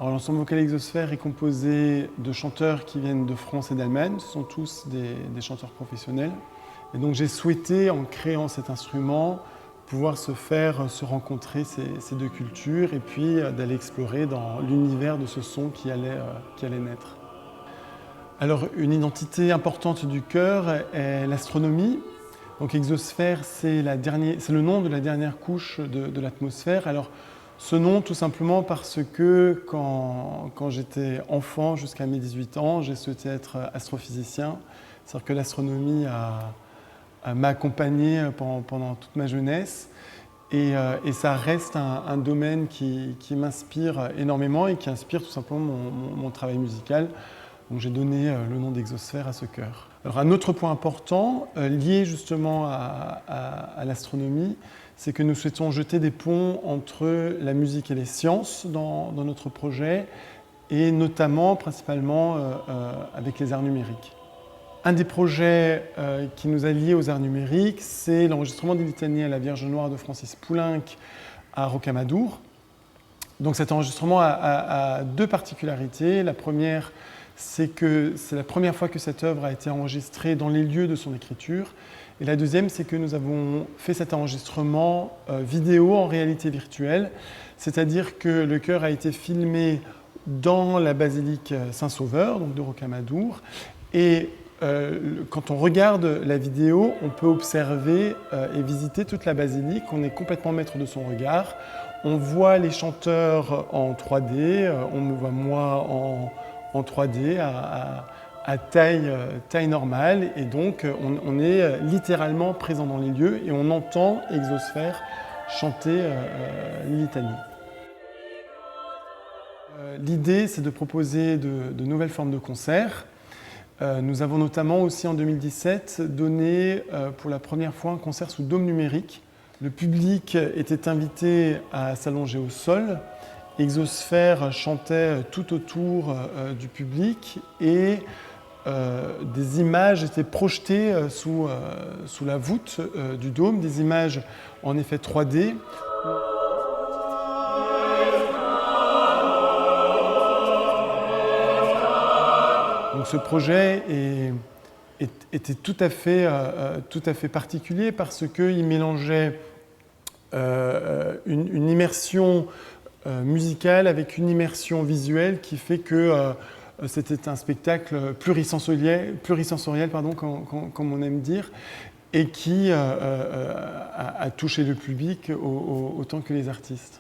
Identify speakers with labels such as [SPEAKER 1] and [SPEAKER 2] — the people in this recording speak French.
[SPEAKER 1] Alors, l'ensemble vocal Exosphère est composé de chanteurs qui viennent de France et d'Allemagne. Ce sont tous des chanteurs professionnels. Et donc j'ai souhaité, en créant cet instrument, pouvoir se rencontrer ces deux cultures et puis d'aller explorer dans l'univers de ce son qui allait naître. Alors, une identité importante du chœur est l'astronomie. Donc Exosphère, c'est le nom de la dernière couche de l'atmosphère. Alors, ce nom, tout simplement parce que quand j'étais enfant, jusqu'à mes 18 ans, j'ai souhaité être astrophysicien. C'est-à-dire que l'astronomie m'a accompagné pendant toute ma jeunesse. Et ça reste un domaine qui m'inspire énormément et qui inspire tout simplement mon travail musical. Donc j'ai donné le nom d'Exosphère à ce chœur. Alors un autre point important, lié justement à l'astronomie, c'est que nous souhaitons jeter des ponts entre la musique et les sciences dans notre projet, et notamment, principalement, avec les arts numériques. Un des projets qui nous a liés aux arts numériques, c'est l'enregistrement des litanies à la Vierge Noire de Francis Poulenc à Rocamadour. Donc cet enregistrement a deux particularités. La première, c'est que c'est la première fois que cette œuvre a été enregistrée dans les lieux de son écriture. Et la deuxième, c'est que nous avons fait cet enregistrement vidéo en réalité virtuelle, c'est-à-dire que le chœur a été filmé dans la basilique Saint-Sauveur, donc de Rocamadour, et quand on regarde la vidéo, on peut observer et visiter toute la basilique. On est complètement maître de son regard. On voit les chanteurs en 3D, on me voit moi en 3D à taille normale. Et donc, on est littéralement présent dans les lieux et on entend Exosphère chanter les litanies. L'idée, c'est de proposer de nouvelles formes de concerts. Nous avons notamment aussi en 2017 donné pour la première fois un concert sous dôme numérique. Le public était invité à s'allonger au sol. Exosphère chantait tout autour du public et des images étaient projetées sous la voûte du dôme, des images en effet 3D. Donc ce projet était tout à fait particulier parce qu'il mélangeait une immersion musicale avec une immersion visuelle qui fait que c'était un spectacle plurisensoriel, comme on aime dire, et qui a touché le public autant que les artistes.